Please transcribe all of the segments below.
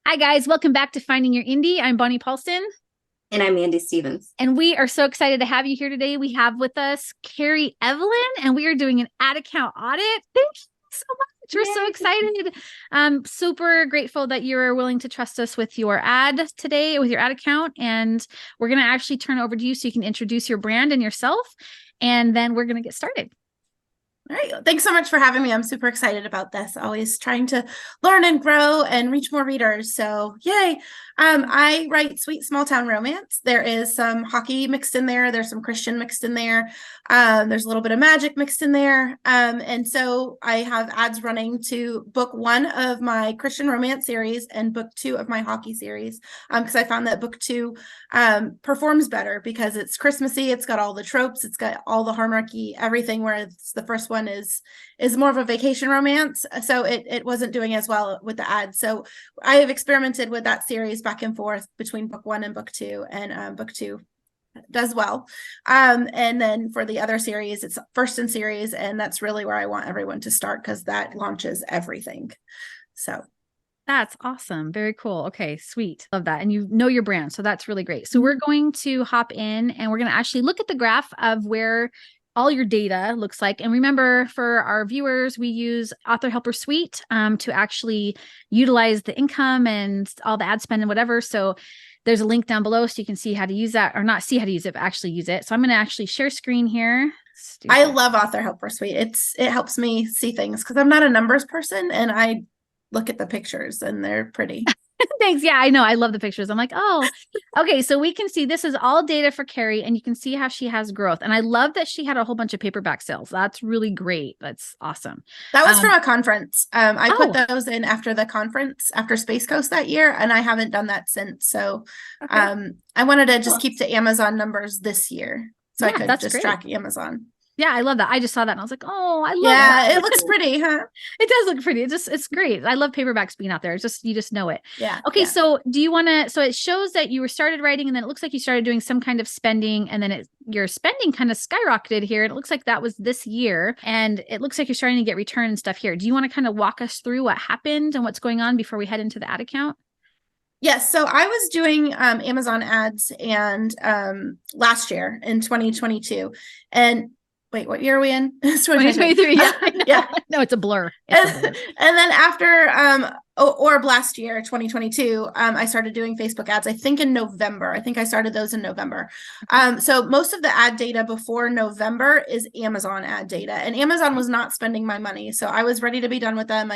Hi, guys. Welcome back to Finding Your Indie. I'm Bonnie Paulson. And I'm Andy Stevens. And we are so excited to have you here today. We have with us Kerry, Evelyn, and we are doing an ad account audit. Thank you so much. We're so excited. I'm super grateful that you're willing to trust us with your ad today, with your ad account. And we're going to actually turn it over to you so you can introduce your brand and yourself. And then we're going to get started. All right. Thanks so much for having me. I'm super excited about this. Always trying to learn and grow and reach more readers. So yay. I write sweet small town romance. There is some hockey mixed in there. There's some Christian mixed in there. There's a little bit of magic mixed in there. And so I have ads running to book 1 of my Christian romance series and book 2 of my hockey series. Because I found that book 2 performs better because it's Christmassy. It's got all the tropes. It's got all the hallmarky, everything, whereas the first one is more of a vacation romance. So it wasn't doing as well with the ads. So I have experimented with that series back and forth between book 1 and book 2, and book 2 does well. And then for the other series, it's first in series, and that's really where I want everyone to start because that launches everything. So that's awesome. Very cool. Okay, sweet. Love that. And you know your brand. So that's really great. So we're going to hop in and we're going to actually look at the graph of where all your data looks like. And remember, for our viewers, we use Author Helper Suite to actually utilize the income and all the ad spend and whatever. So there's a link down below so you can see how to use that, or not see how to use it, but actually use it. So I'm going to actually share screen here. I love Author Helper Suite. It helps me see things because I'm not a numbers person and I look at the pictures and they're pretty. Thanks. Yeah, I know. I love the pictures. I'm like, oh, okay. So we can see this is all data for Kerry, and you can see how she has growth. And I love that she had a whole bunch of paperback sales. That's really great. That's awesome. That was from a conference. I put those in after the conference, after Space Coast that year, and I haven't done that since. So I wanted to just keep the Amazon numbers this year so I could just track Amazon. Yeah, I love that. I just saw that and I was like, oh, I love that. Yeah, it looks pretty, huh? It does look pretty. It's great. I love paperbacks being out there. It's just, you just know it. Yeah. Okay. Yeah. So do you want to, so it shows that you were started writing and then it looks like you started doing some kind of spending and then your spending kind of skyrocketed here. And it looks like that was this year. And it looks like you're starting to get return and stuff here. Do you want to kind of walk us through what happened and what's going on before we head into the ad account? Yes. So I was doing Amazon ads and last year in 2022. And wait, what year are we in? 2023. Yeah. Yeah. No, it's a blur. And then after orb last year, 2022, I started doing Facebook ads, I think in November. I think I started those in November. So most of the ad data before November is Amazon ad data, and Amazon was not spending my money. So I was ready to be done with them.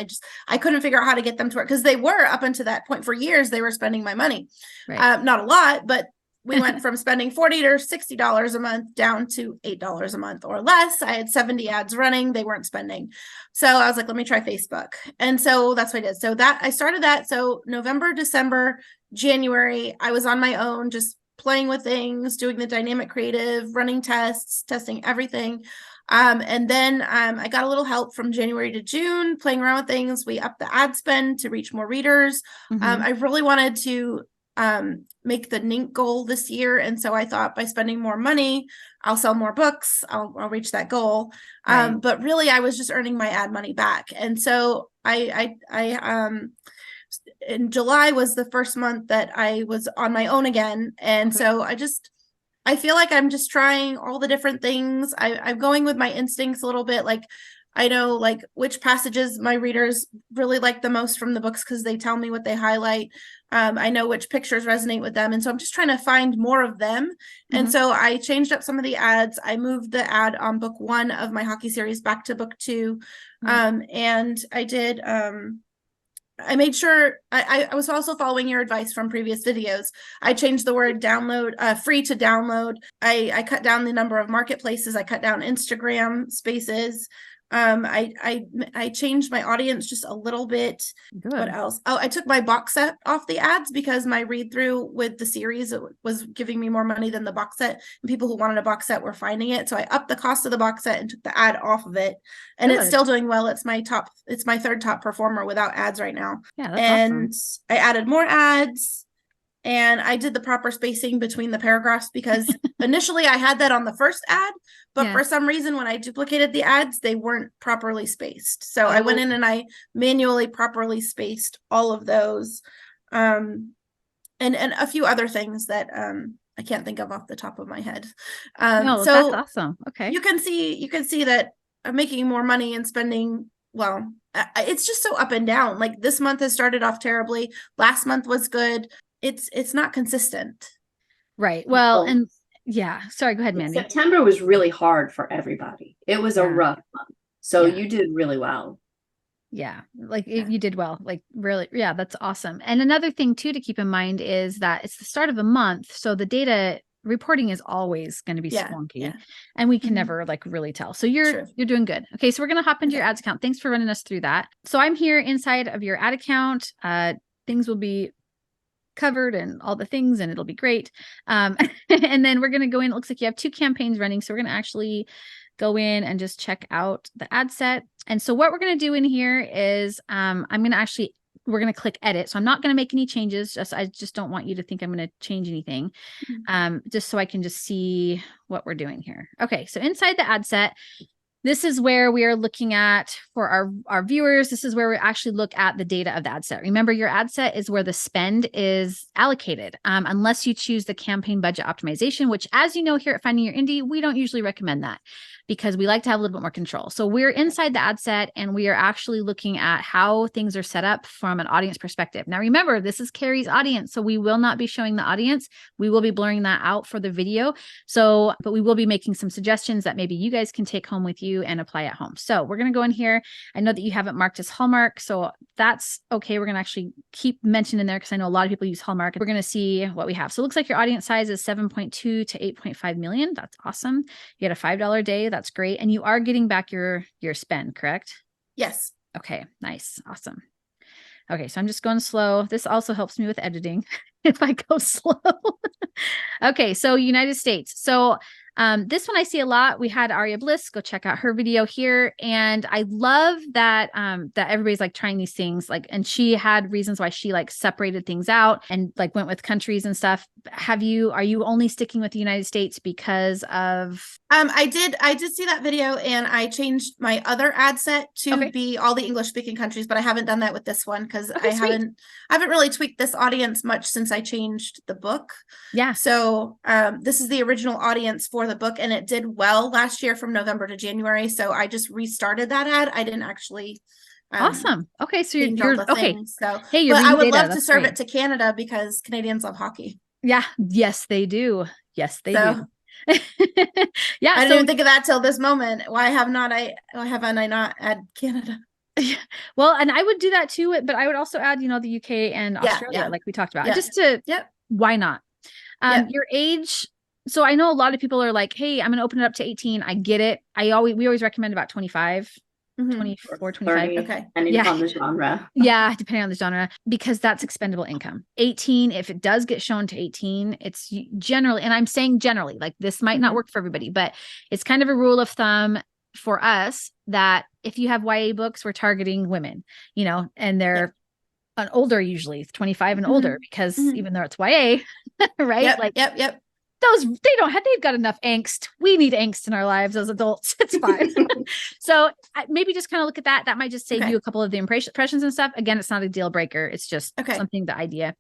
I couldn't figure out how to get them to work because they were, up until that point for years, they were spending my money. Right. Not a lot, but we went from spending $40 to $60 a month down to $8 a month or less. I had 70 ads running. They weren't spending. So I was like, let me try Facebook. And so that's what I did. So I started that. So November, December, January, I was on my own, just playing with things, doing the dynamic creative, running tests, testing everything. And then I got a little help from January to June, playing around with things. We upped the ad spend to reach more readers. I really wanted to make the NINC goal this year. And so I thought by spending more money, I'll sell more books, I'll reach that goal. Right. But really I was just earning my ad money back. And so I in July was the first month that I was on my own again. And so I feel like I'm just trying all the different things. I'm going with my instincts a little bit. Like, I know like which passages my readers really like the most from the books because they tell me what they highlight. I know which pictures resonate with them. And so I'm just trying to find more of them. And so I changed up some of the ads. I moved the ad on book 1 of my hockey series back to book 2. And I did, I made sure I was also following your advice from previous videos. I changed the word download, free to download. I cut down the number of marketplaces. I cut down Instagram spaces. I changed my audience just a little bit. Good. What else? Oh, I took my box set off the ads because my read through with the series was giving me more money than the box set, and people who wanted a box set were finding it. So I upped the cost of the box set and took the ad off of it, and it's still doing well. It's my 3rd top performer without ads right now. Yeah, that's awesome. I added more ads. And I did the proper spacing between the paragraphs because initially I had that on the first ad, but for some reason when I duplicated the ads, they weren't properly spaced. So I went in and I manually properly spaced all of those. and a few other things that I can't think of off the top of my head. No, that's So awesome. Okay. you can see that I'm making more money and spending well. It's just so up and down. Like this month has started off terribly. Last month was good. It's not consistent. Right. Well, Well, and yeah, sorry, go ahead, Mandy. September was really hard for everybody. It was a Yeah. rough month. So Yeah. you did really well. Yeah, like Yeah. you did well, like really, yeah, that's awesome. And another thing too to keep in mind is that it's the start of the month, so the data reporting is always going to be Yeah, squonky, yeah. and we can Mhm. never like really tell. So you're True. you're doing good. Okay, so we're going to hop into your Okay. ads account. Thanks for running us through that. So I'm here inside of your ad account. Things will be covered and all the things, and it'll be great. And then we're going to go in. It looks like you have 2 campaigns running, so we're going to actually go in and just check out the ad set. And so what we're going to do in here is we're going to click edit. So I'm not going to make any changes. I just don't want you to think I'm going to change anything. Just so I can just see what we're doing here. Okay. So inside the ad set, this is where we are looking at for our viewers. This is where we actually look at the data of the ad set. Remember, your ad set is where the spend is allocated, unless you choose the campaign budget optimization, which, as you know, here at Finding Your Indie, we don't usually recommend that because we like to have a little bit more control. So we're inside the ad set and we are actually looking at how things are set up from an audience perspective. Now, remember, this is Kerry's audience, so we will not be showing the audience. We will be blurring that out for the video. So, but we will be making some suggestions that maybe you guys can take home with you and apply at home. So we're going to go in here. I know that you have it marked as Hallmark, so that's okay. We're going to actually keep mentioning there because I know a lot of people use Hallmark. We're going to see what we have. So it looks like your audience size is 7.2 to 8.5 million. That's awesome. You had a $5 day. That's great. And you are getting back your spend, correct? Yes. Okay, nice. Awesome. Okay, so I'm just going slow. This also helps me with editing if I go slow. Okay, so United States. So this one I see a lot. We had Aria Bliss. Go check out her video here. And I love that that everybody's like trying these things, like, and she had reasons why she like separated things out and like went with countries and stuff. Are you only sticking with the United States because of I did see that video and I changed my other ad set to be all the English speaking countries, but I haven't done that with this one because I haven't really tweaked this audience much since I changed the book. Yeah. So this is the original audience for the book and it did well last year from November to January. So I just restarted that ad. I didn't actually awesome. Okay. So change you're all the okay. things. So hey, you're but I would data. love That's to serve great. it to Canada because Canadians love hockey. Yeah. Yes, they do. Yes, they do. Yeah, I didn't even think of that till this moment. Why haven't I not add Canada? Well, and I would do that too, but I would also add, the UK and Australia, like we talked about, just to, why not? Your age. So I know a lot of people are like, hey, I'm going to open it up to 18. I get it. We always recommend about 25. 24, 25. Okay. Depending on the genre. Yeah, depending on the genre, because that's expendable income. 18, if it does get shown to 18, it's generally, and I'm saying generally, like this might not work for everybody, but it's kind of a rule of thumb for us that if you have YA books, we're targeting women, and they're an older, usually 25 and older, because even though it's YA, right? Yep. They've got enough angst. We need angst in our lives as adults. It's fine. So maybe just kind of look at that. That might just save you a couple of the impressions and stuff. Again, it's not a deal breaker. It's just something, the idea.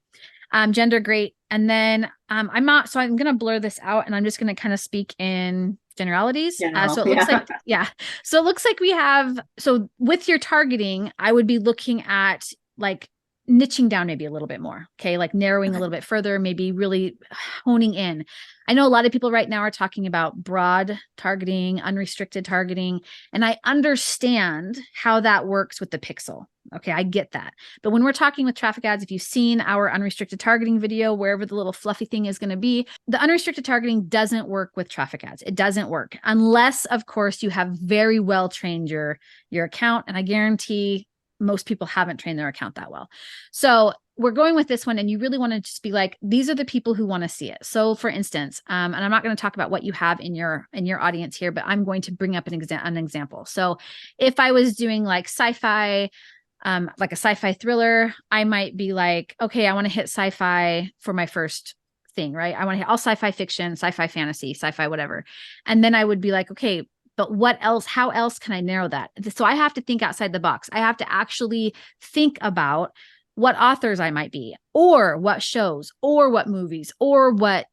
Gender, great. And then I'm going to blur this out and I'm just going to kind of speak in generalities. So it looks so it looks like we have, so with your targeting, I would be looking at like niching down maybe a little bit more. Okay. Like narrowing a little bit further, maybe really honing in. I know a lot of people right now are talking about broad targeting, unrestricted targeting, and I understand how that works with the pixel. Okay. I get that. But when we're talking with traffic ads, if you've seen our unrestricted targeting video, wherever the little fluffy thing is going to be, the unrestricted targeting doesn't work with traffic ads. It doesn't work unless, of course, you have very well trained your account. And I guarantee most people haven't trained their account that well. So we're going with this one, and you really want to just be like, these are the people who want to see it. So for instance, and I'm not going to talk about what you have in your audience here, but I'm going to bring up an example. So if I was doing like sci-fi, like a sci-fi thriller, I might be like, okay, I want to hit sci-fi for my first thing, right? I want to hit all sci-fi fiction, sci-fi fantasy, sci-fi, whatever. And then I would be like, okay, but what else? How else can I narrow that? So I have to think outside the box. I have to actually think about what authors I might be, or what shows, or what movies, or what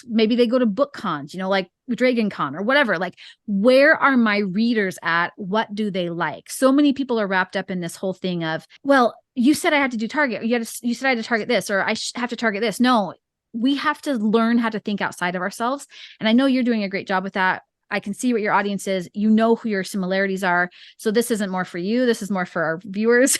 maybe they go to book cons, like Dragon Con or whatever. Like, where are my readers at? What do they like? So many people are wrapped up in this whole thing of, well, you said I had to do target. You said I had to target this, or I have to target this. No, we have to learn how to think outside of ourselves. And I know you're doing a great job with that. I can see what your audience is. You know who your similarities are. So this isn't more for you. This is more for our viewers.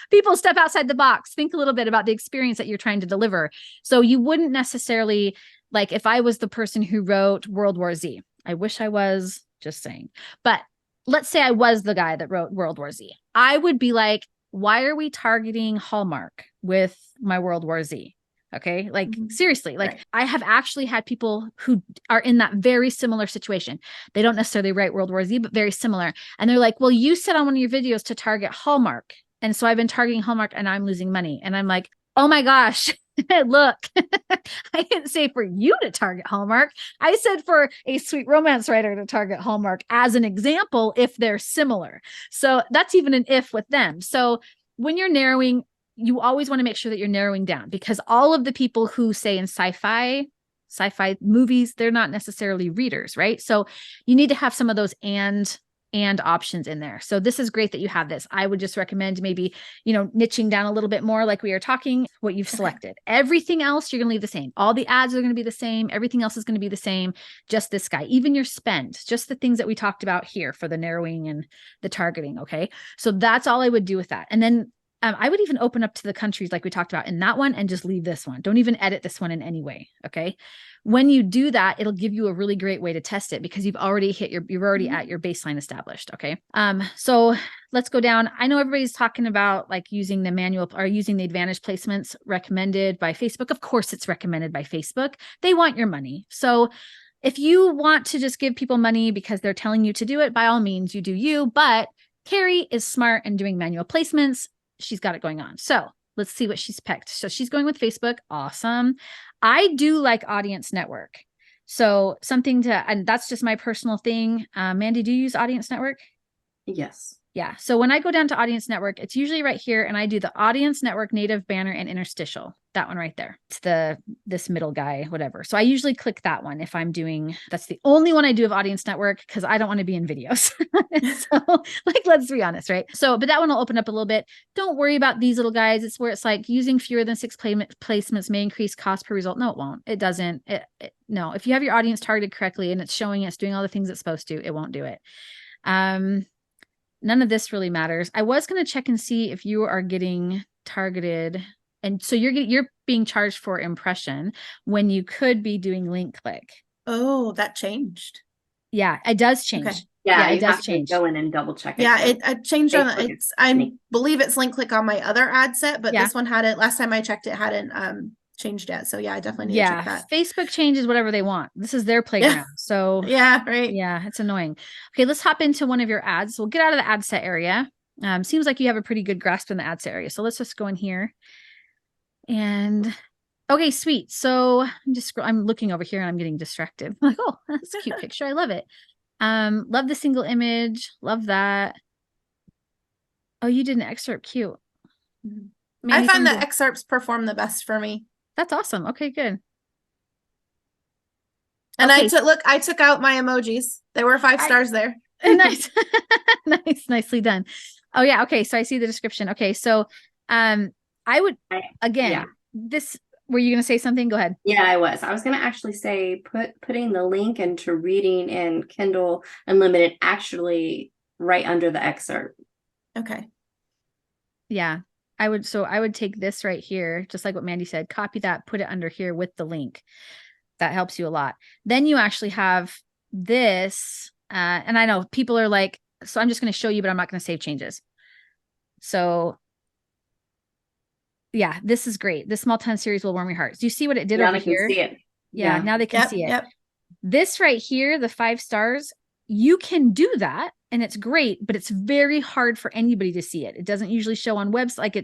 People, step outside the box. Think a little bit about the experience that you're trying to deliver. So you wouldn't necessarily, like if I was the person who wrote World War Z, I wish I was, just saying. But let's say I was the guy that wrote World War Z. I would be like, why are we targeting Hallmark with my World War Z? Okay. Like seriously, like right. I have actually had people who are in that very similar situation. They don't necessarily write World War Z, but very similar. And they're like, well, you said on one of your videos to target Hallmark. And so I've been targeting Hallmark and I'm losing money. And I'm like, oh my gosh, look, I didn't say for you to target Hallmark. I said for a sweet romance writer to target Hallmark as an example, if they're similar. So that's even an if with them. So when you're narrowing, you always want to make sure that you're narrowing down, because all of the people who say in sci-fi movies, they're not necessarily readers, right? So you need to have some of those and options in there. So this is great that you have this. I would just recommend maybe, niching down a little bit more, like we are talking, what you've selected. Everything else, you're going to leave the same. All the ads are going to be the same. Everything else is going to be the same. Just this guy, even your spend, just the things that we talked about here for the narrowing and the targeting. Okay. So that's all I would do with that. And then I would even open up to the countries like we talked about in that one and just leave this one. Don't even edit this one in any way. Okay. When you do that, it'll give you a really great way to test it, because you've already hit you're already at your baseline established. Okay. So let's go down. I know everybody's talking about like using the manual or using the advantage placements recommended by Facebook. Of course, it's recommended by Facebook. They want your money. So if you want to just give people money because they're telling you to do it, by all means, you do you. But Kerry is smart and doing manual placements. She's got it going on. So let's see what she's picked. So she's going with Facebook. Awesome. I do like Audience Network. So and that's just my personal thing. Mandy, do you use Audience Network? Yes. Yeah. So when I go down to Audience Network, it's usually right here, and I do the Audience Network native banner and interstitial. That one right there. It's this middle guy, whatever. So I usually click that one if I'm doing, that's the only one I do of Audience Network, because I don't want to be in videos. So let's be honest, right? So, but that one will open up a little bit. Don't worry about these little guys. It's where it's like using fewer than 6 placements may increase cost per result. No, it won't. It doesn't. No, if you have your audience targeted correctly and it's showing it's doing all the things it's supposed to, it won't do it. None of this really matters. I was going to check and see if you are getting targeted. And so you're being charged for impression when you could be doing link click. Oh, that changed. Yeah, it does change. Okay. Yeah, it does change. Go in and double check it. Yeah, it changed on it's. I believe it's link click on my other ad set, but this one hadn't. Last time I checked, it hadn't changed yet. So yeah, I definitely need to check that. Facebook changes whatever they want. This is their playground. Yeah. So yeah, right. Yeah, it's annoying. Okay, let's hop into one of your ads. We'll get out of the ad set area. Seems like you have a pretty good grasp in the ad set area. So let's just go in here. And okay, sweet. So I'm looking over here and I'm getting distracted. I'm like, oh, that's a cute picture. I love it. Love the single image. Love that. Oh, you did an excerpt. Cute. I find that excerpts perform the best for me. That's awesome. Okay, good. And okay. I took out my emojis. There were 5 stars there. Nice. Nicely done. Oh yeah. Okay. So I see the description. Okay. So, this, were you going to say something? Go ahead. Yeah, I was going to actually say, putting the link into reading in Kindle Unlimited actually right under the excerpt. Okay. Yeah. I would take this right here, just like what Mandy said, copy that, put it under here with the link. That helps you a lot. Then you actually have this, and I know people are like, so I'm just going to show you, but I'm not going to save changes. So yeah, this is great. This small 10 series will warm your hearts. Do you see what it did over here? See it. Yeah, now they can see it. Yep. This right here, the 5 stars, you can do that. And it's great, but it's very hard for anybody to see it. It doesn't usually show on websites. Like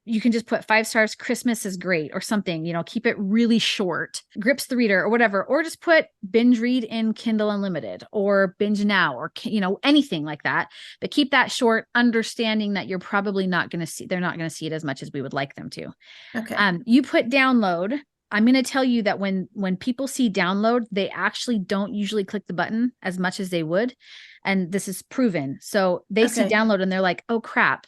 you can just put 5 stars, Christmas is great or something, keep it really short, grips the reader or whatever, or just put binge read in Kindle Unlimited or binge now or, anything like that. But keep that short, understanding that you're probably they're not going to see it as much as we would like them to. Okay. You put download. I'm going to tell you that when people see download, they actually don't usually click the button as much as they would. And this is proven. So they see download and they're like, oh crap.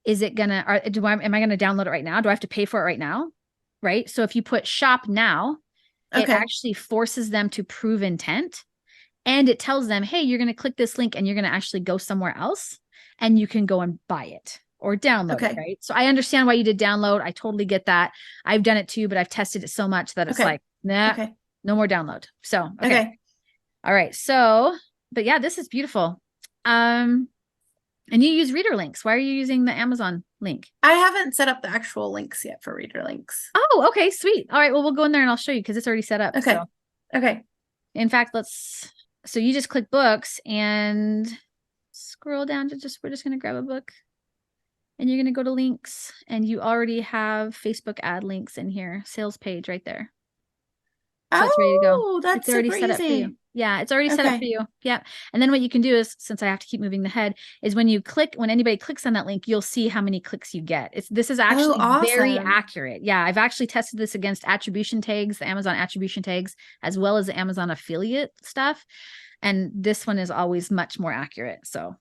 Is it am I going to download it right now? Do I have to pay for it right now? Right. So if you put shop now, it actually forces them to prove intent, and it tells them, hey, you're going to click this link and you're going to actually go somewhere else and you can go and buy it or download it. Right. So I understand why you did download. I totally get that. I've done it too, but I've tested it so much that it's like, nah, no more download. So, all right. So, but yeah, this is beautiful. And you use reader links. Why are you using the Amazon link? I haven't set up the actual links yet for reader links. Oh, okay, sweet. All right, well, we'll go in there and I'll show you because it's already set up. Okay. So. Okay. In fact, so you just click books and scroll down to we're just going to grab a book and you're going to go to links, and you already have Facebook ad links in here, sales page right there. So it's ready to go. That's it's already super set up for easy. you. Yeah, it's already set up for you. Yeah. And then what you can do is, since I have to keep moving the head, is when anybody clicks on that link, you'll see how many clicks you get. This is actually very accurate. Yeah. I've actually tested this against attribution tags, the Amazon attribution tags, as well as the Amazon affiliate stuff. And this one is always much more accurate. So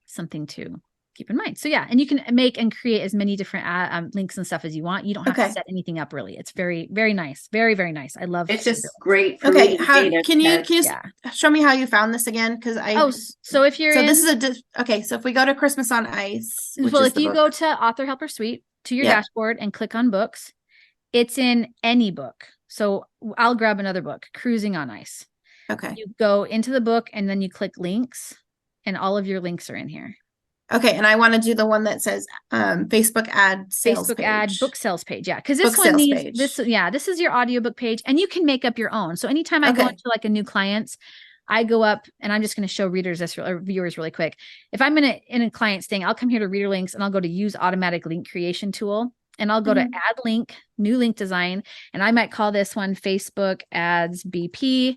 something to keep in mind. So yeah, and you can make and create as many different links and stuff as you want. You don't have to set anything up really. It's very, very nice. Very, very nice. I love it. It's just great for me. Can you show me how you found this again? So if you're this is so if we go to Christmas on Ice, if you go to Author Helper Suite to your dashboard and click on books, it's in any book. So I'll grab another book, Cruising on Ice. Okay. You go into the book and then you click links, and all of your links are in here. Okay, and I want to do the one that says Facebook ad sales page. Ad book sales page. Yeah, because this one needs this. Yeah, this is your audiobook page, and you can make up your own. So anytime I go into like a new client's, I go up and I'm just going to show readers or viewers really quick. If I'm in a client's thing, I'll come here to reader links and I'll go to use automatic link creation tool, and I'll go to add link, new link design, and I might call this one Facebook ads BP.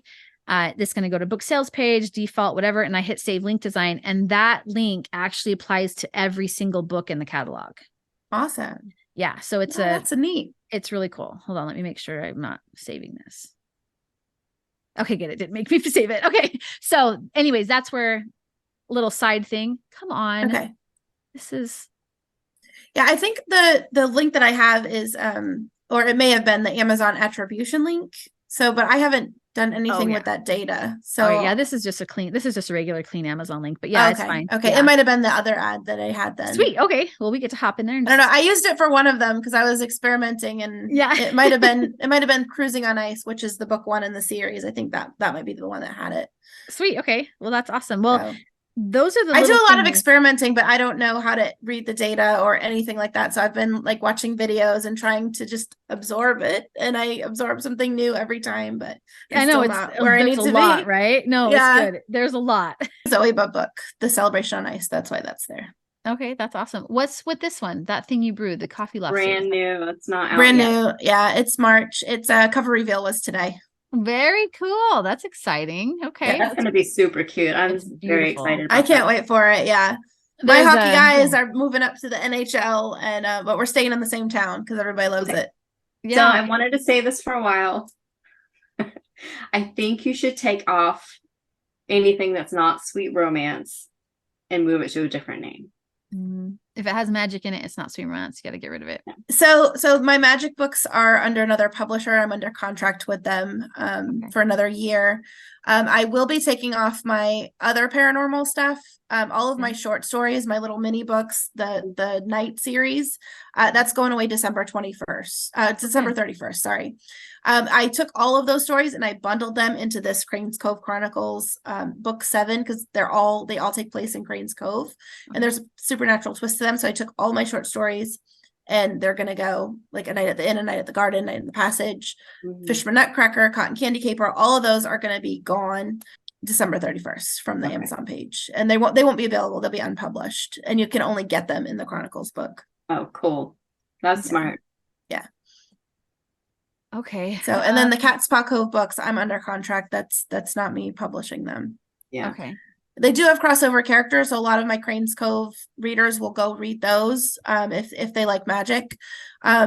This is going to go to book sales page, default, whatever. And I hit save link design. And that link actually applies to every single book in the catalog. Awesome. Yeah. So that's neat. It's really cool. Hold on. Let me make sure I'm not saving this. Okay, good. It didn't make me save it. Okay. So anyways, that's where little side thing. Come on. Okay. This is. Yeah. I think the link that I have is, or it may have been the Amazon attribution link. So, but I haven't done anything with that data. So yeah, this is just a regular clean Amazon link, but yeah, it's fine. Okay. It might've been the other ad that I had then. Sweet. Okay. Well, we get to hop in there. I don't know. I used it for one of them because I was experimenting, and it might've been Cruising on Ice, which is the book one in the series. I think that might be the one that had it. Sweet. Okay. Well, that's awesome. Well, those are I do a lot of experimenting, but I don't know how to read the data or anything like that. So I've been like watching videos and trying to just absorb it, and I absorb something new every time. But I know it's where I need to be, right? No, it's good. There's a lot. Zoe book, the Celebration on Ice. That's why that's there. Okay, that's awesome. What's with this one? That thing you brewed, the coffee Loft. Brand new. It's not out brand yet. New. Yeah, it's March. It's cover reveal was today. Very cool. That's exciting. Okay. Yeah, that's going to be super cute. I'm very excited about I can't wait for it. Yeah. My hockey guys are moving up to the NHL, and but we're staying in the same town because everybody loves it. Yeah. So I wanted to say this for a while. I think you should take off anything that's not sweet romance and move it to a different name. If it has magic in it, it's not sweet romance. You got to get rid of it. So my magic books are under another publisher. I'm under contract with them for another year. I will be taking off my other paranormal stuff. All of my short stories, my little mini books, the Night series, that's going away December 31st. Sorry. I took all of those stories and I bundled them into this Cranes Cove Chronicles book 7 because they all take place in Cranes Cove, and there's a supernatural twist to them. So I took all my short stories, and they're gonna go like A Night at the Inn, A Night at the Garden, Night in the Passage, Fisherman Nutcracker, Cotton Candy Caper. All of those are gonna be gone December 31st from the Amazon page, and they won't be available. They'll be unpublished, and you can only get them in the Chronicles book. Oh, cool. That's smart. Yeah. Okay. So, and then the Cat Spa Cove books, I'm under contract. That's not me publishing them. Yeah. Okay. They do have crossover characters, so a lot of my Cranes Cove readers will go read those if they like magic,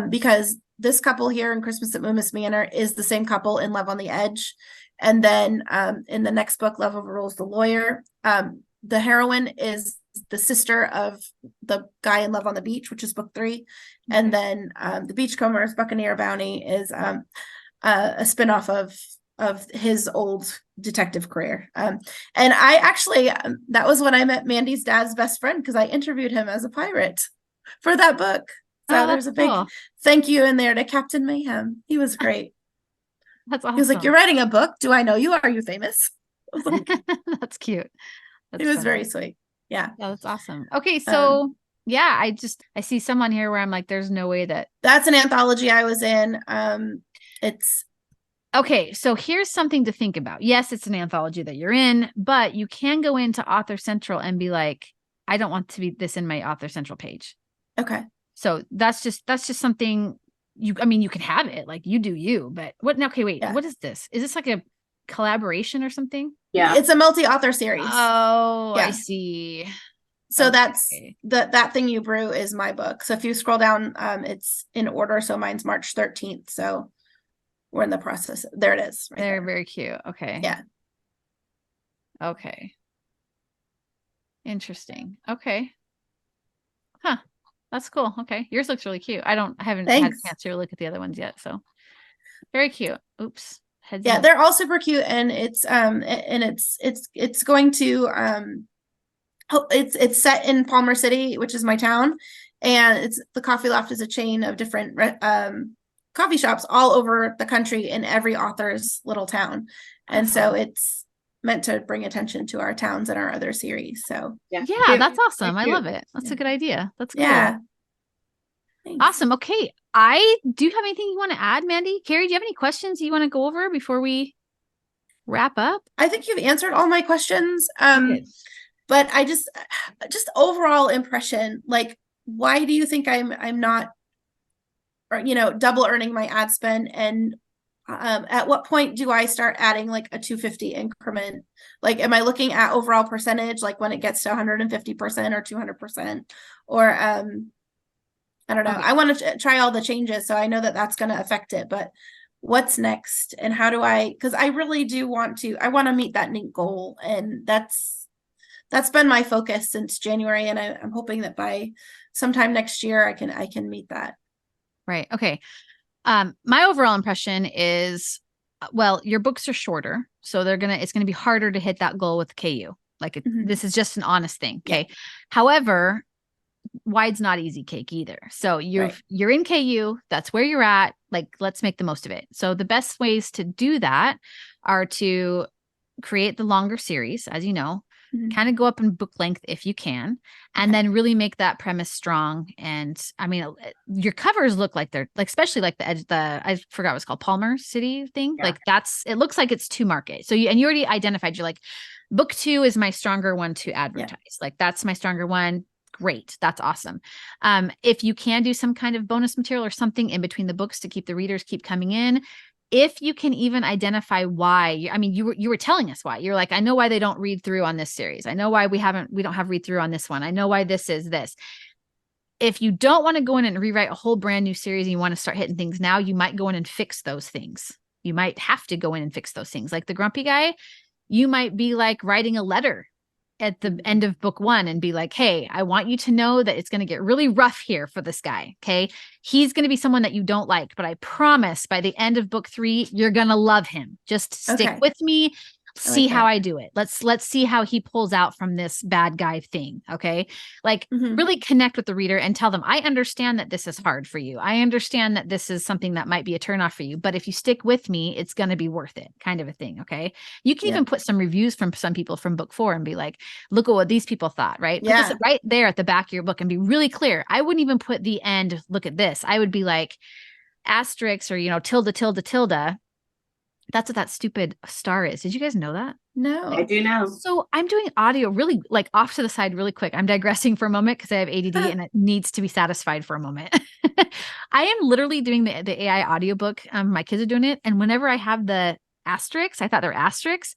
because this couple here in Christmas at Loomis Manor is the same couple in Love on the Edge, and then in the next book, Love Overrules the Lawyer, the heroine is the sister of the guy in Love on the Beach, which is book 3, and then the Beachcombers Buccaneer Bounty is a spinoff of his old detective career. And I actually, that was when I met Mandy's dad's best friend, because I interviewed him as a pirate for that book. So there's a big thank you in there to Captain Mayhem. He was great. That's awesome. He was like, "You're writing a book? Do I know you? Are you famous?" I was like, that's cute. It was very sweet. Yeah. Yeah, that's awesome. Okay, so yeah, I see someone here where I'm like, there's no way that's an anthology I was in. It's okay, so here's something to think about. Yes, it's an anthology that you're in, but you can go into Author Central and be like, I don't want to be this in my Author Central page. okay. So that's just something you can have it, like you do you, but what now? Okay, wait, what is this? Is this like a collaboration or something? Yeah. It's a multi-author series. Oh, yeah. I see. So that's that thing you brew is my book. So if you scroll down, it's in order. So mine's March 13th. So we're in the process. There it is. Right there. Very cute. Okay. Yeah. Okay. Interesting. Okay. Huh. That's cool. Okay. Yours looks really cute. I haven't had a chance to look at the other ones yet. So very cute. Oops. Heads up. They're all super cute, and it's going to it's set in Palmer City, which is my town, and the Coffee Loft is a chain of different coffee shops all over the country in every author's little town. And so it's meant to bring attention to our towns and our other series. So yeah, that's awesome. I love it. That's a good idea. That's cool. Yeah. Awesome. Okay. Do you have anything you want to add, Mandy? Kerry, do you have any questions you want to go over before we wrap up? I think you've answered all my questions. But I just overall impression, like, why do you think I'm not, double earning my ad spend? And at what point do I start adding like a 250 increment? Like, am I looking at overall percentage, like when it gets to 150% or 200%? Or I don't know. Okay. I want to try all the changes, so I know that that's going to affect it. But what's next, and how do because I really do want to meet that neat goal, and that's been my focus since January, and I'm hoping that by sometime next year I can meet that. Right. Okay. My overall impression is, well, your books are shorter, so it's gonna be harder to hit that goal with KU. Like this is just an honest thing. Okay. Yeah. However, wide's not easy cake either. So you're in KU, that's where you're at. Like, let's make the most of it. So the best ways to do that are to create the longer series, as you know, kind of go up in book length if you can, and then really make that premise strong. And I mean, your covers look like they're like, especially like I forgot what it's called, Palmer City thing. Yeah. Like it looks like it's to market. So you already identified, you're like, book 2 is my stronger one to advertise. Yeah. Like that's my stronger one. Great. That's awesome. If you can do some kind of bonus material or something in between the books to keep the readers keep coming in, if you can even identify why, you were telling us why. You're like, I know why they don't read through on this series. I know why we don't have read through on this one. I know why this is this. If you don't want to go in and rewrite a whole brand new series and you want to start hitting things now, you might go in and fix those things. You might have to go in and fix those things. Like the grumpy guy, you might be like writing a letter at the end of book 1 and be like, hey, I want you to know that it's going to get really rough here for this guy. Okay. He's going to be someone that you don't like, but I promise by the end of book 3, you're going to love him. Just stick with me. See how I do it. Let's see how he pulls out from this bad guy thing. Okay. Like really connect with the reader and tell them, I understand that this is hard for you. I understand that this is something that might be a turnoff for you, but if you stick with me, it's going to be worth it, kind of a thing. Okay. You can even put some reviews from some people from book 4 and be like, look at what these people thought, right? Put this right there at the back of your book and be really clear. I wouldn't even put the end, look at this. I would be like asterisk or, tilde, tilde, tilde. That's what that stupid star is. Did you guys know that? I No. do know. So I'm doing audio really like off to the side really quick. I'm digressing for a moment because I have ADD and it needs to be satisfied for a moment. I am literally doing the AI audiobook. My kids are doing it. And whenever I have the asterisks, I thought they're asterisks,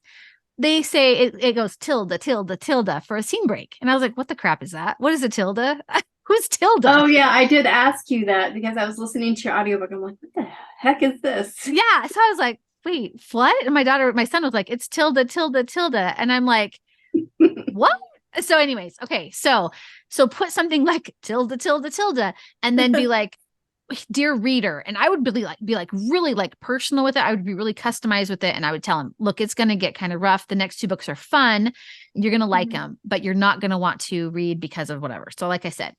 they say it goes tilde, tilde, tilde for a scene break. And I was like, what the crap is that? What is a tilde? Who's tilde? Oh yeah, I did ask you that because I was listening to your audiobook. I'm like, what the heck is this? Yeah. So I was like, wait, what? And my son was like, it's tilde, tilde, tilde. And I'm like, what? So anyways, okay. So put something like tilde, tilde, tilde, and then be like, dear reader. And I would be like really like personal with it. I would be really customized with it. And I would tell him, look, it's going to get kind of rough. The next 2 books are fun. You're going to like them, but you're not going to want to read because of whatever. So like I said,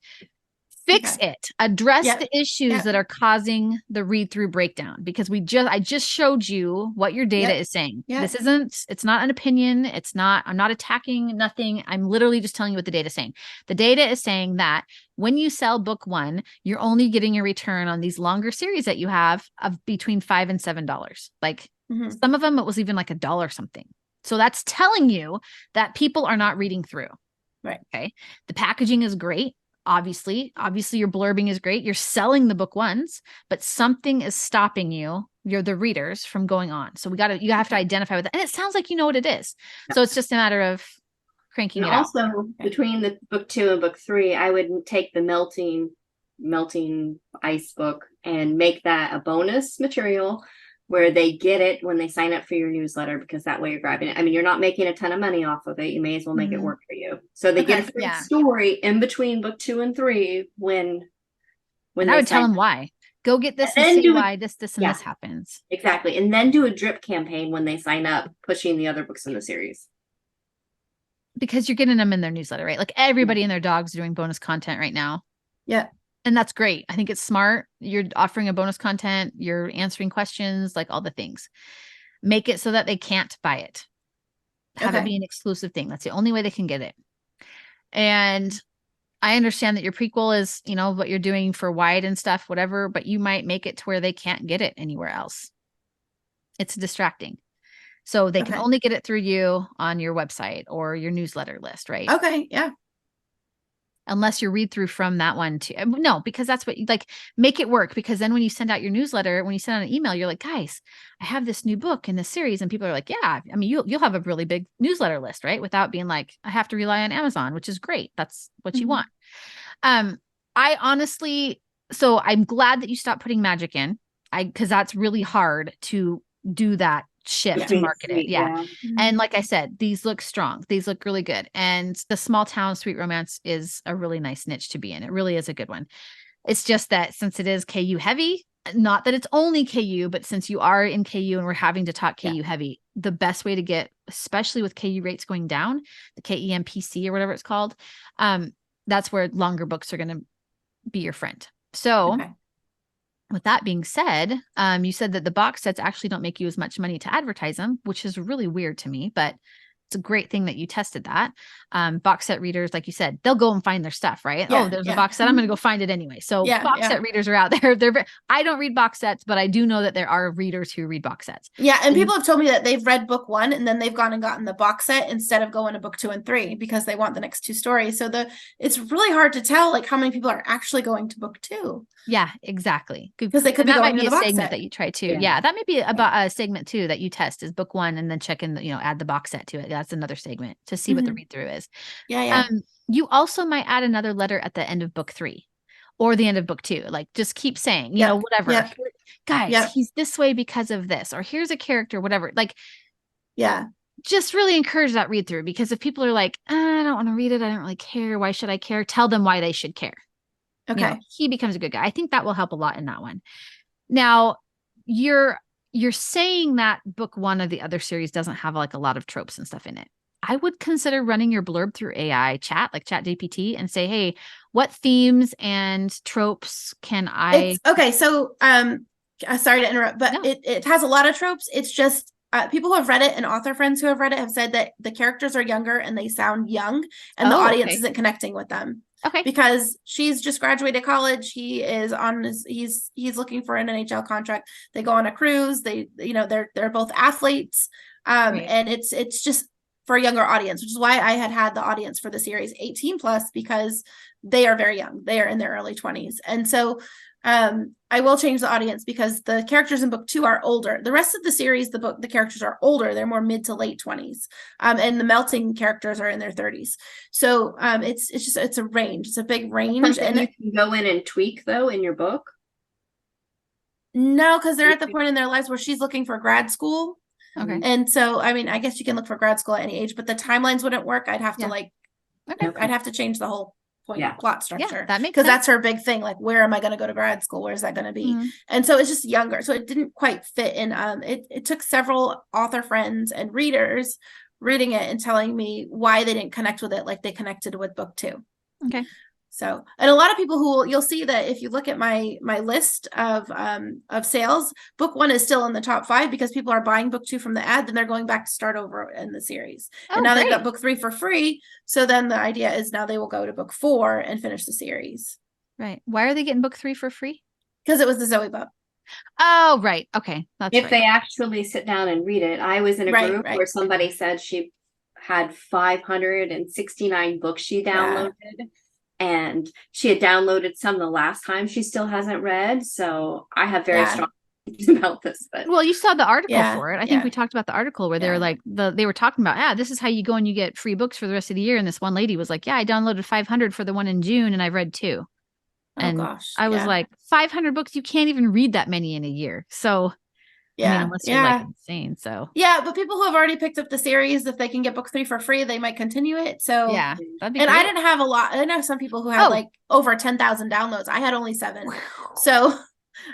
fix it, address the issues that are causing the read through breakdown, because I just showed you what your data is saying. It's not an opinion. I'm not attacking nothing. I'm literally just telling you what the data is saying. The data is saying that when you sell book 1, you're only getting a return on these longer series that you have of between $5 and $7. Like some of them, it was even like $1 something. So that's telling you that people are not reading through. Right. Okay. The packaging is great. Obviously your blurbing is great. You're selling the book 1s, but something is stopping the readers from going on. So you have to identify with that. And it sounds like you know what it is. So it's just a matter of cranking it out. Also, between the book 2 and book 3, I would take the melting ice book and make that a bonus material where they get it when they sign up for your newsletter, because that way you're grabbing it. I mean, you're not making a ton of money off of it. You may as well make it work for you. So they get a free story in between book 2 and 3 when I would tell them why. Go get this and see why this and this happens. Exactly. And then do a drip campaign when they sign up, pushing the other books in the series. Because you're getting them in their newsletter, right? Like everybody and their dog's doing bonus content right now. Yeah. And that's great. I think it's smart. You're offering a bonus content. You're answering questions, like all the things. Make it so that they can't buy it. Have it be an exclusive thing. That's the only way they can get it. And I understand that your prequel is, what you're doing for wide and stuff, whatever, but you might make it to where they can't get it anywhere else. It's distracting. So they can only get it through you on your website or your newsletter list, right? Okay. Yeah. Unless you read through from that one too. No, because that's what you like, make it work. Because then when you send out your newsletter, when you send out an email, you're like, guys, I have this new book in this series. And people are like, yeah, I mean, you'll have a really big newsletter list, right? Without being like, I have to rely on Amazon, which is great. That's what you want. I honestly, so I'm glad that you stopped putting magic in. Cause that's really hard to do that shift to market it. Yeah. And like I said, these look strong. These look really good. And the small town sweet romance is a really nice niche to be in. It really is a good one. It's just that since it is KU heavy, not that it's only KU, but since you are in KU and we're having to talk KU heavy, the best way to get, especially with KU rates going down, the KEMPC or whatever it's called, that's where longer books are going to be your friend. So with that being said, you said that the box sets actually don't make you as much money to advertise them, which is really weird to me, but it's a great thing that you tested that. Box set readers, like you said, they'll go and find their stuff, right? There's a box set. I'm going to go find it anyway. So box set readers are out there. I don't read box sets, but I do know that there are readers who read box sets. Yeah. And people have told me that they've read book 1 and then they've gone and gotten the box set instead of going to book 2 and 3 because they want the next 2 stories. So it's really hard to tell like how many people are actually going to book 2. Yeah, exactly. Because they could be going to the box segment set that you try too. Yeah, that may be a segment too that you test is book 1 and then check in, add the box set to it. That's another segment to see what the read through is. Yeah. You also might add another letter at the end of book 3 or the end of book 2. Like just keep saying, whatever. Yeah. Guys, he's this way because of this, or here's a character, whatever. Like, just really encourage that read through, because if people are like, I don't want to read it, I don't really care. Why should I care? Tell them why they should care. Okay. He becomes a good guy. I think that will help a lot in that one. Now, you're saying that book 1 of the other series doesn't have like a lot of tropes and stuff in it. I would consider running your blurb through AI chat, like ChatGPT, and say, hey, what themes and tropes can I... So, sorry to interrupt, but it has a lot of tropes. It's just people who have read it and author friends who have read it have said that the characters are younger and they sound young and the audience isn't connecting with them. Okay. because she's just graduated college. He is on his, he's looking for an NHL contract. They go on a cruise. They, you know, they're both athletes. Right. And it's just for a younger audience, which is why I had the audience for the series 18 plus, because they are very young. They are in their early 20s. And so I will change the audience because the characters in book 2 are older. The rest of the series, the characters are older. They're more mid to late 20s. And the melting characters are in their 30s. So it's a range. It's a big range. Something And you can go in and tweak though in your book. no, because they're at the point in their lives where she's looking for grad school. Okay. And so, I mean, I guess you can look for grad school at any age, but the timelines wouldn't work. I'd have to Okay. I'd have to change the whole point, plot structure. That makes because sense. that's her big thing. Like, where am I going to go to grad school? Where's that going to be? Mhm. And so it's just younger. So it didn't quite fit in. It took several author friends and readers reading it and telling me why they didn't connect with it like they connected with book 2. Okay. So, and a lot of people you'll see that if you look at my list of sales, book 1 is still in the top 5 because people are buying book 2 from the ad, then they're going back to start over in the series. And now they've got book 3 for free. So then the idea is now they will go to book 4 and finish the series. Right. Why are they getting book 3 for free? Because it was the Zoe book. Oh, right. Okay. That's If right. they actually sit down and read it. I was in a group where somebody said she had 569 books she downloaded. And she had downloaded some the last time she still hasn't read. So I have very strong opinions about this. But well, you saw the article for it. I think we talked about the article where they were like, they were talking about, this is how you go and you get free books for the rest of the year. And this one lady was like, I downloaded 500 for the one in June and I've read 2. And I was like, 500 books, you can't even read that many in a year. So I mean, unless you're like insane. So but people who have already picked up the series, if they can get book 3 for free, they might continue it. So that'd be and great. I didn't have a lot. I know some people who had like over 10,000 downloads. I had only 7. So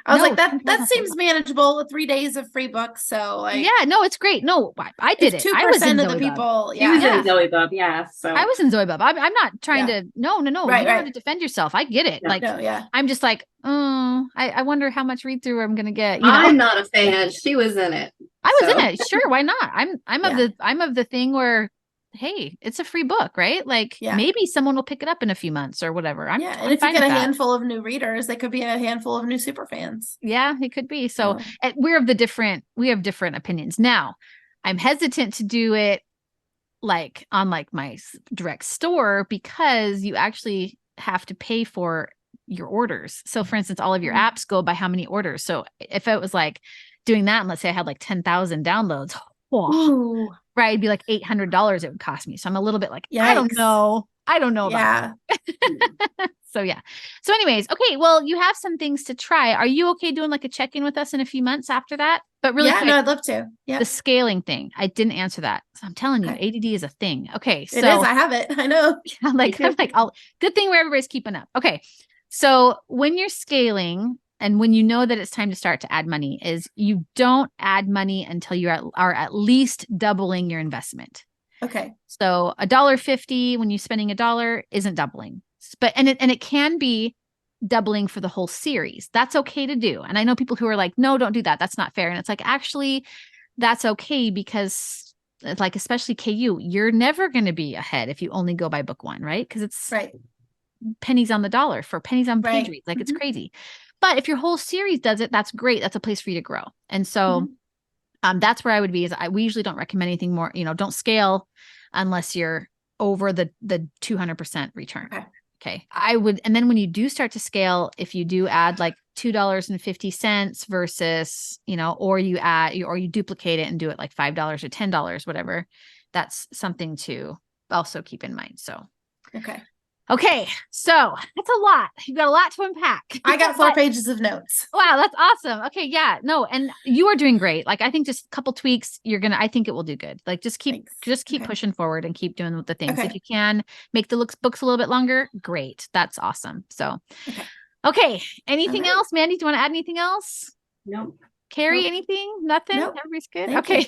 I was like, that seems manageable with 3 days of free books. So like, it's great. No, I did it. 2% of the people. She was in Zoe Bub. Yeah. So I was in Zoe Bub. I'm not trying to, no. You don't have to defend yourself. I get it. I'm just like, I wonder how much read through I'm going to get. You know? I'm not a fan. She was in it. I was in it. Sure. Why not? I'm of the thing where, hey, it's a free book, right? Like maybe someone will pick it up in a few months or whatever. And if you get a handful of new readers, they could be a handful of new super fans. Yeah, it could be. So we have different opinions. Now, I'm hesitant to do it like on like my direct store because you actually have to pay for your orders. So for instance, all of your apps go by how many orders. So if it was like doing that, and let's say I had like 10,000 downloads, right, it'd be like $800 it would cost me. So I'm a little bit like, I don't know about that. So anyways, okay, well, you have some things to try. Are you okay doing like a check-in with us in a few months after that? But really quick, no, I'd love to. The scaling thing, I didn't answer that. So I'm telling you, ADD is a thing. Okay, so it is. I have it. I know. I'm like, good thing where everybody's keeping up. Okay, so when you're scaling and when you know that it's time to start to add money, is you don't add money until you are at least doubling your investment. Okay. So $1.50 when you're spending $1 isn't doubling, but and it can be doubling for the whole series. That's okay to do. And I know people who are like, no, don't do that. That's not fair. And it's like, actually, that's okay because like, especially KU, you're never going to be ahead if you only go by book 1, right? Because it's pennies on the dollar for pennies on page reads. Like it's crazy. But if your whole series does it, that's great. That's a place for you to grow. And so that's where I would be. We usually don't recommend anything more, don't scale unless you're over the 200% return. Okay. I would, and then when you do start to scale, if you do add like $2.50 versus, or you duplicate it and do it like $5 or $10, whatever, that's something to also keep in mind. So, Okay, so that's a lot. You've got a lot to unpack. I got 4 pages of notes. Wow, that's awesome. Okay, no, and you are doing great. Like I think just a couple tweaks, I think it will do good. Like just keep pushing forward and keep doing the things. If you can make the books a little bit longer, great. That's awesome. So, okay. Anything else, Mandy? Do you want to add anything else? No. Kerry, anything? Nothing? Nope. Everybody's good? Thank Okay.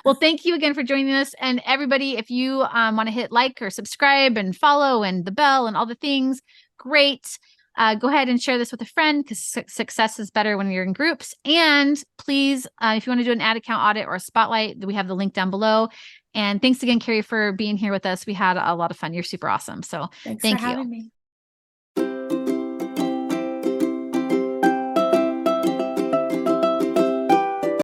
Well, thank you again for joining us. And everybody, if you want to hit like or subscribe and follow and the bell and all the things, great. Go ahead and share this with a friend because success is better when you're in groups. And please, if you want to do an ad account audit or a spotlight, we have the link down below. And thanks again, Kerry, for being here with us. We had a lot of fun. You're super awesome. So thanks thank for you. having me.